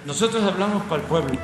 Nosotros hablamos para el pueblo.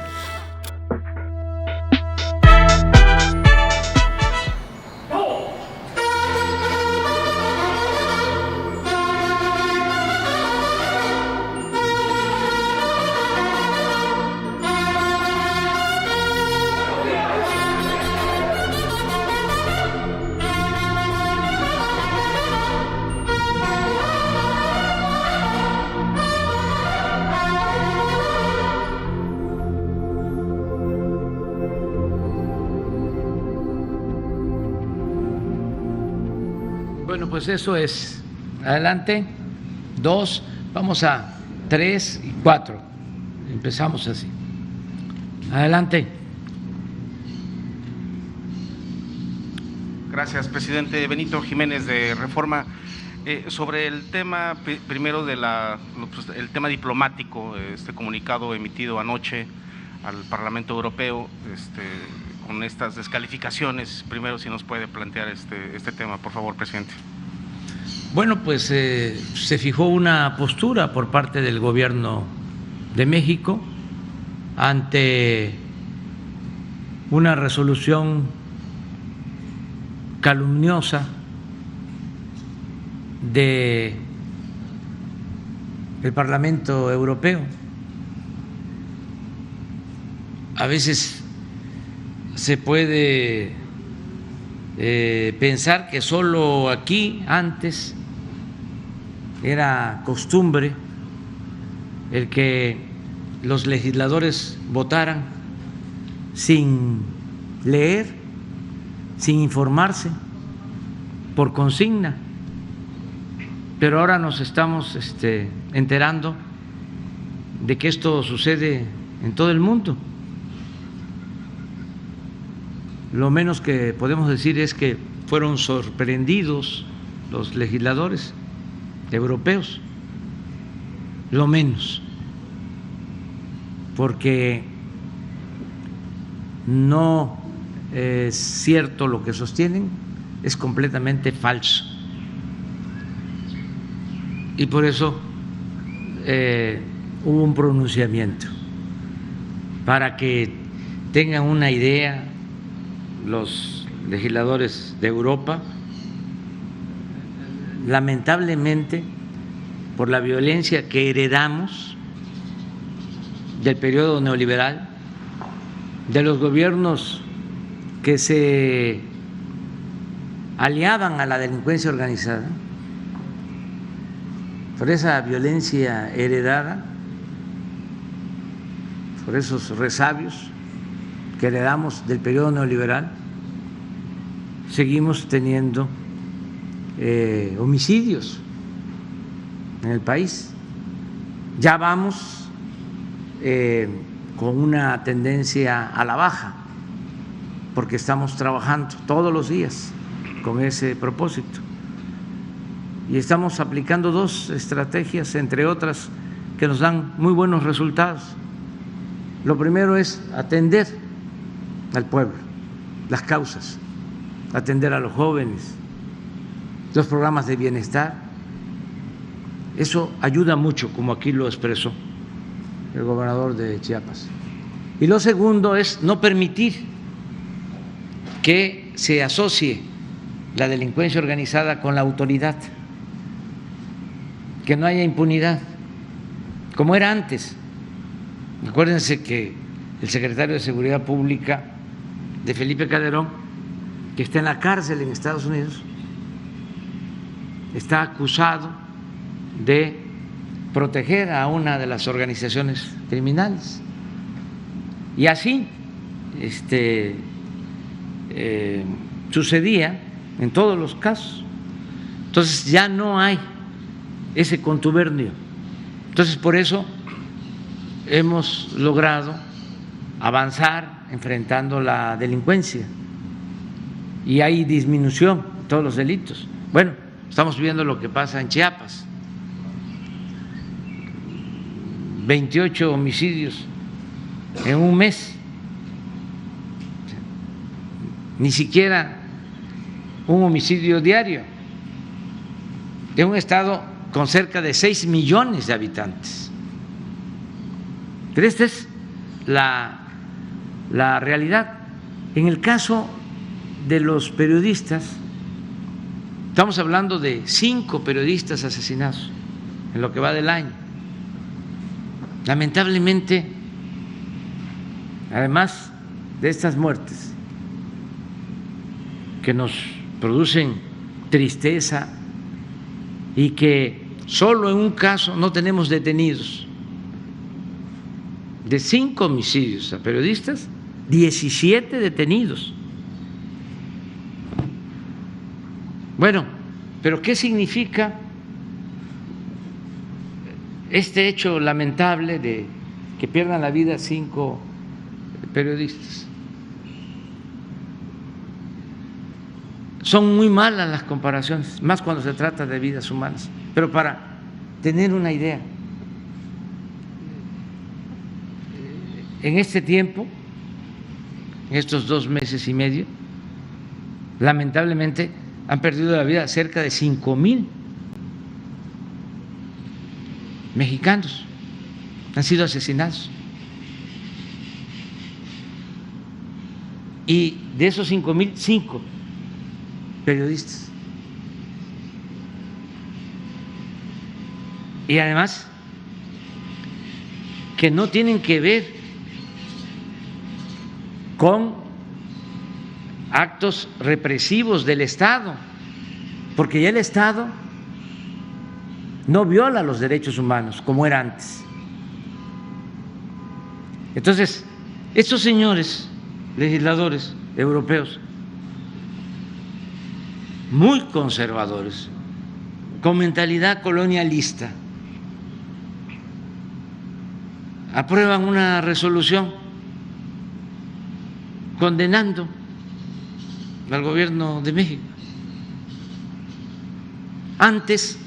Bueno, pues eso es. Adelante. 2, vamos a 3 y 4. Empezamos así. Adelante. Gracias, presidente. Benito Jiménez, de Reforma. Sobre el tema primero de el tema diplomático, este comunicado emitido anoche al Parlamento Europeo, con estas descalificaciones, primero si nos puede plantear este tema, por favor, presidente. Bueno, pues se fijó una postura por parte del Gobierno de México ante una resolución calumniosa del Parlamento Europeo. A veces se puede pensar que solo aquí antes era costumbre el que los legisladores votaran sin leer, sin informarse, por consigna, pero ahora nos estamos enterando de que esto sucede en todo el mundo. Lo menos que podemos decir es que fueron sorprendidos los legisladores europeos, lo menos, porque no es cierto lo que sostienen, es completamente falso. Y por eso hubo un pronunciamiento, para que tengan una idea los legisladores de Europa. Lamentablemente, por la violencia que heredamos del periodo neoliberal, de los gobiernos que se aliaban a la delincuencia organizada, por esa violencia heredada, por esos resabios que heredamos del periodo neoliberal, seguimos teniendo homicidios en el país. Ya vamos con una tendencia a la baja, porque estamos trabajando todos los días con ese propósito. Y estamos aplicando 2 estrategias, entre otras, que nos dan muy buenos resultados. Lo primero es atender al pueblo, las causas, atender a los jóvenes, los programas de bienestar. Eso ayuda mucho, como aquí lo expresó el gobernador de Chiapas. Y lo segundo es no permitir que se asocie la delincuencia organizada con la autoridad, que no haya impunidad, como era antes. Acuérdense que el secretario de Seguridad Pública de Felipe Calderón, que está en la cárcel en Estados Unidos, está acusado de proteger a una de las organizaciones criminales. Y así sucedía en todos los casos. Entonces ya no hay ese contubernio. Entonces por eso hemos logrado avanzar enfrentando la delincuencia y hay disminución en todos los delitos. Bueno, estamos viendo lo que pasa en Chiapas, 28 homicidios en un mes, ni siquiera un homicidio diario, en un estado con cerca de 6 millones de habitantes. Pero esta es la realidad. En el caso de los periodistas, estamos hablando de 5 periodistas asesinados en lo que va del año. Lamentablemente, además de estas muertes que nos producen tristeza y que solo en un caso no tenemos detenidos, de 5 homicidios a periodistas, 17 detenidos. Bueno, pero ¿qué significa este hecho lamentable de que pierdan la vida 5 periodistas? Son muy malas las comparaciones, más cuando se trata de vidas humanas, pero para tener una idea, en este tiempo, en estos 2 meses y medio, lamentablemente han perdido la vida cerca de 5,000 mexicanos, han sido asesinados. Y de esos 5,000, 5 periodistas. Y además que no tienen que ver con actos represivos del Estado, porque ya el Estado no viola los derechos humanos como era antes. Entonces, estos señores legisladores europeos, muy conservadores, con mentalidad colonialista, aprueban una resolución condenando al gobierno de México. Antes,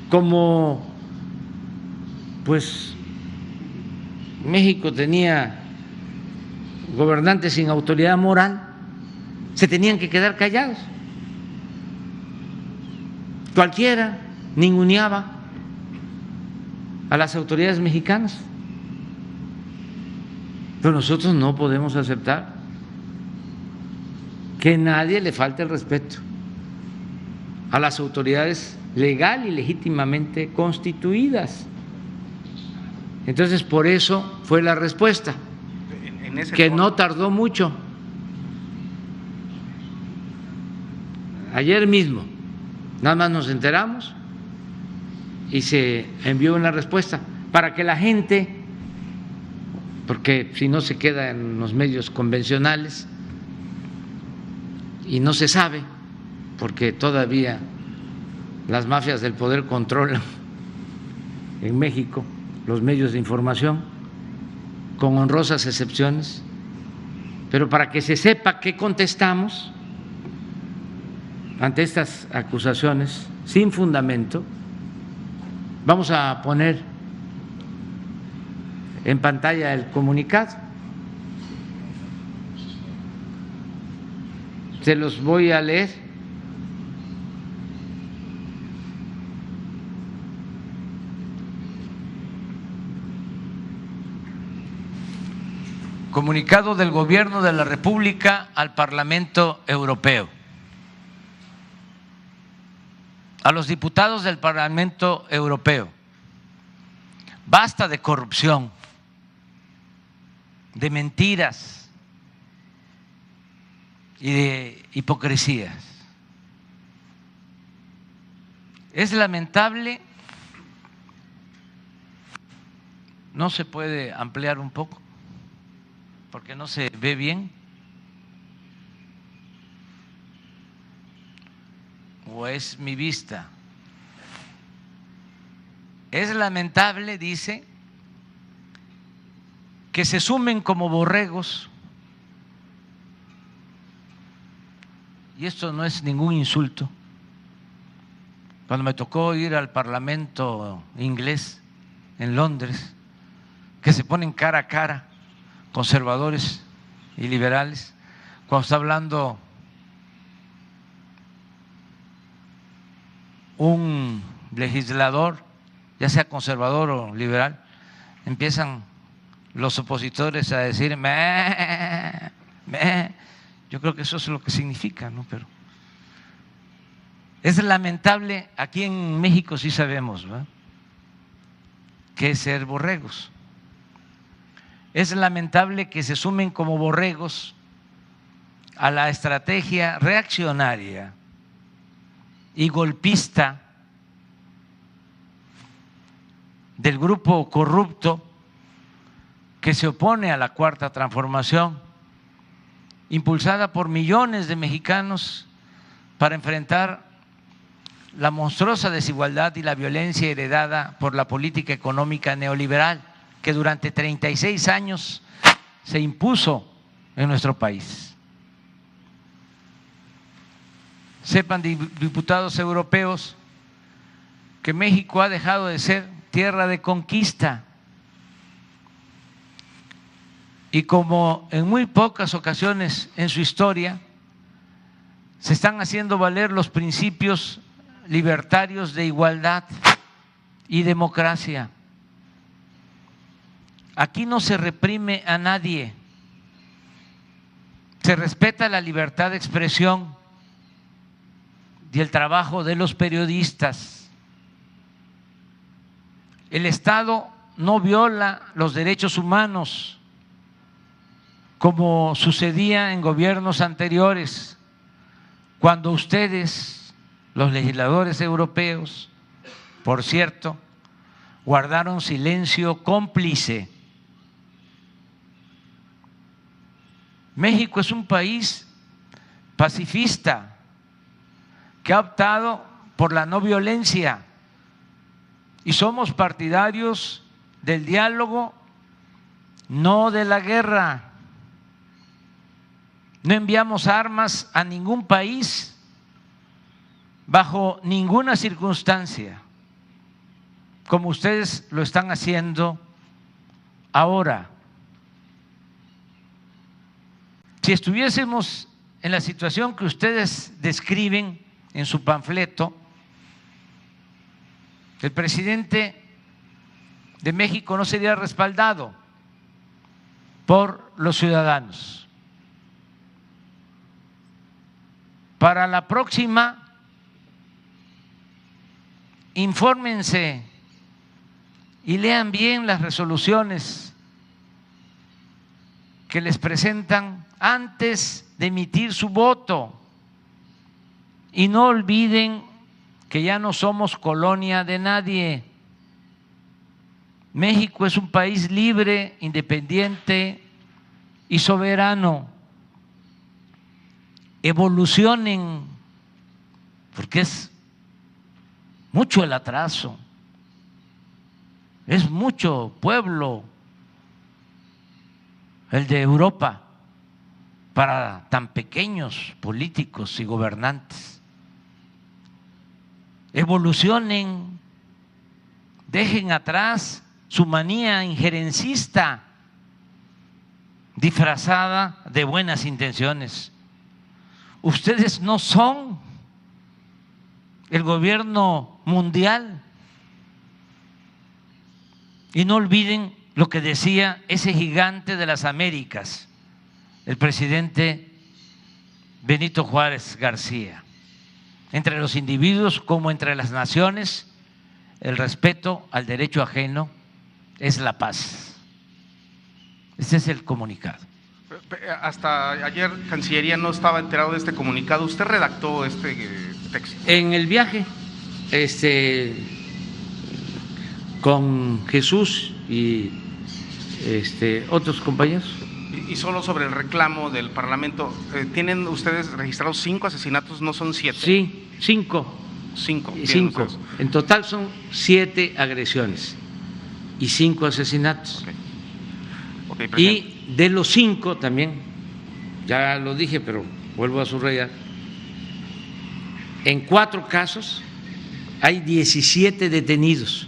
como pues México tenía gobernantes sin autoridad moral, se tenían que quedar callados. Cualquiera ninguneaba a las autoridades mexicanas, pero nosotros no podemos aceptar que nadie le falte el respeto a las autoridades legal y legítimamente constituidas. Entonces, por eso fue la respuesta, que no tardó mucho. Ayer mismo, nada más nos enteramos y se envió una respuesta para que la gente, porque si no se queda en los medios convencionales y no se sabe, porque todavía las mafias del poder controlan en México los medios de información, con honrosas excepciones, pero para que se sepa qué contestamos ante estas acusaciones sin fundamento, vamos a poner en pantalla el comunicado. Se los voy a leer. Comunicado del Gobierno de la República al Parlamento Europeo. A los diputados del Parlamento Europeo: basta de corrupción, de mentiras y de hipocresías. Es lamentable, no se puede ampliar un poco porque no se ve bien, o es mi vista. Es lamentable, dice, que se sumen como borregos, y esto no es ningún insulto. Cuando me tocó ir al Parlamento inglés en Londres, que se ponen cara a cara conservadores y liberales, cuando está hablando un legislador, ya sea conservador o liberal, empiezan los opositores a decir meh, meh. Yo creo que eso es lo que significa, ¿no? Pero es lamentable, aquí en México sí sabemos, ¿verdad?, qué es ser borregos. Es lamentable que se sumen como borregos a la estrategia reaccionaria y golpista del grupo corrupto que se opone a la Cuarta Transformación, impulsada por millones de mexicanos para enfrentar la monstruosa desigualdad y la violencia heredada por la política económica neoliberal que durante 36 años se impuso en nuestro país. Sepan, diputados europeos, que México ha dejado de ser tierra de conquista y como en muy pocas ocasiones en su historia se están haciendo valer los principios libertarios de igualdad y democracia. Aquí no se reprime a nadie, se respeta la libertad de expresión y el trabajo de los periodistas. El Estado no viola los derechos humanos como sucedía en gobiernos anteriores, cuando ustedes, los legisladores europeos, por cierto, guardaron silencio cómplice. México es un país pacifista que ha optado por la no violencia y somos partidarios del diálogo, no de la guerra. No enviamos armas a ningún país bajo ninguna circunstancia, como ustedes lo están haciendo ahora. Si estuviésemos en la situación que ustedes describen en su panfleto, el presidente de México no sería respaldado por los ciudadanos. Para la próxima, infórmense y lean bien las resoluciones que les presentan antes de emitir su voto y no olviden que ya no somos colonia de nadie. México es un país libre, independiente y soberano. Evolucionen, porque es mucho el atraso, es mucho pueblo el de Europa para tan pequeños políticos y gobernantes. Evolucionen, dejen atrás su manía injerencista disfrazada de buenas intenciones. Ustedes no son el gobierno mundial y no olviden lo que decía ese gigante de las Américas, el presidente Benito Juárez García: entre los individuos como entre las naciones, el respeto al derecho ajeno es la paz. Ese es el comunicado. Hasta ayer Cancillería no estaba enterado de este comunicado. ¿Usted redactó este texto? En el viaje, con Jesús y otros compañeros. Y solo sobre el reclamo del Parlamento, ¿tienen ustedes registrados 5 asesinatos, no son 7? Sí, 5. 5. 5. En total son 7 agresiones y 5 asesinatos. Okay, y de los 5 también, ya lo dije, pero vuelvo a subrayar, en 4 casos hay 17 detenidos.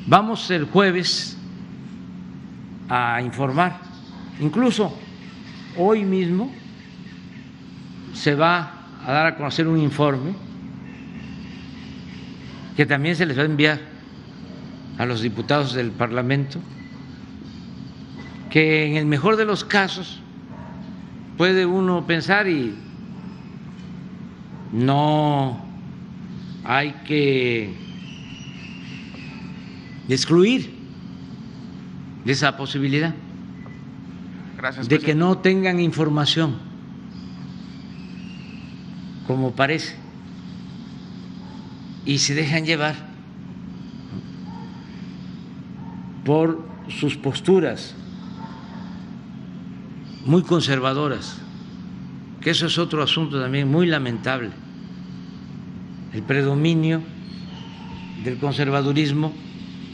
Vamos el jueves a informar, incluso hoy mismo se va a dar a conocer un informe que también se les va a enviar a los diputados del Parlamento que en el mejor de los casos puede uno pensar y no hay que excluir esa posibilidad. Gracias, de que no tengan información, como parece, y se dejan llevar por sus posturas muy conservadoras, que eso es otro asunto también muy lamentable, el predominio del conservadurismo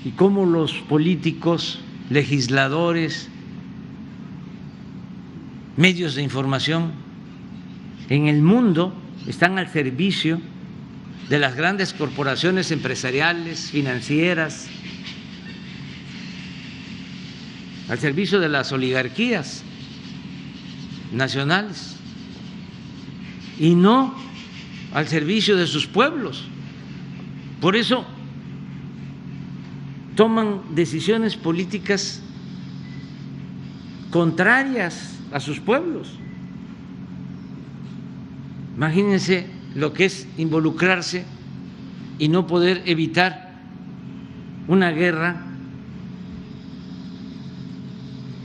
y cómo los políticos, legisladores, medios de información en el mundo están al servicio de las grandes corporaciones empresariales, financieras, al servicio de las oligarquías nacionales y no al servicio de sus pueblos. Por eso toman decisiones políticas contrarias a sus pueblos. Imagínense lo que es involucrarse y no poder evitar una guerra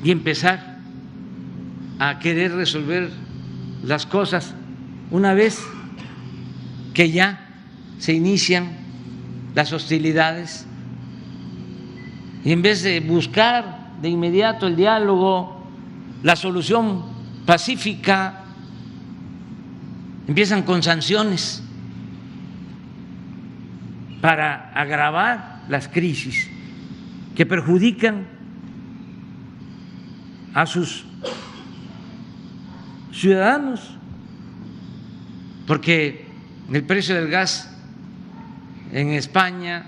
y empezar a querer resolver las cosas una vez que ya se inician las hostilidades, y en vez de buscar de inmediato el diálogo, la solución pacífica, empiezan con sanciones para agravar las crisis que perjudican a sus ciudadanos, porque el precio del gas en España,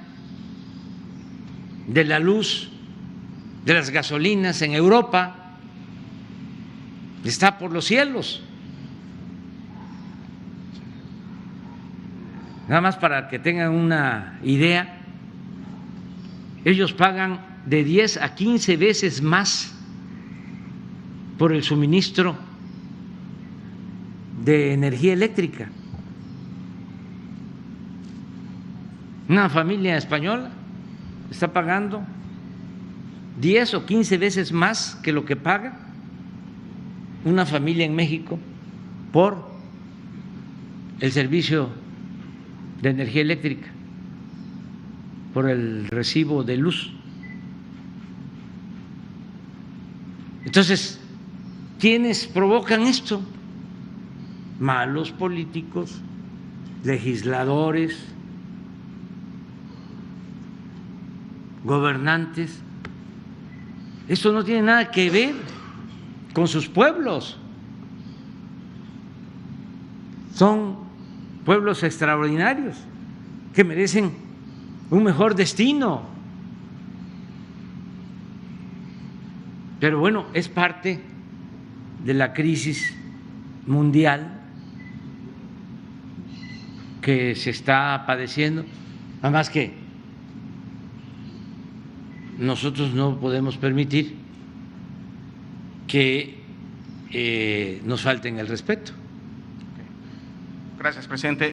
de la luz, de las gasolinas en Europa, está por los cielos. Nada más para que tengan una idea, ellos pagan de 10 a 15 veces más por el suministro de energía eléctrica. Una familia española está pagando 10 o 15 veces más que lo que paga una familia en México por el servicio de energía eléctrica, por el recibo de luz. Entonces, ¿quiénes provocan esto? Malos políticos, legisladores, gobernantes. Eso no tiene nada que ver con sus pueblos. Son pueblos extraordinarios que merecen un mejor destino. Pero bueno, es parte de la crisis mundial que se está padeciendo, además que nosotros no podemos permitir que nos falten el respeto. Gracias, presidente.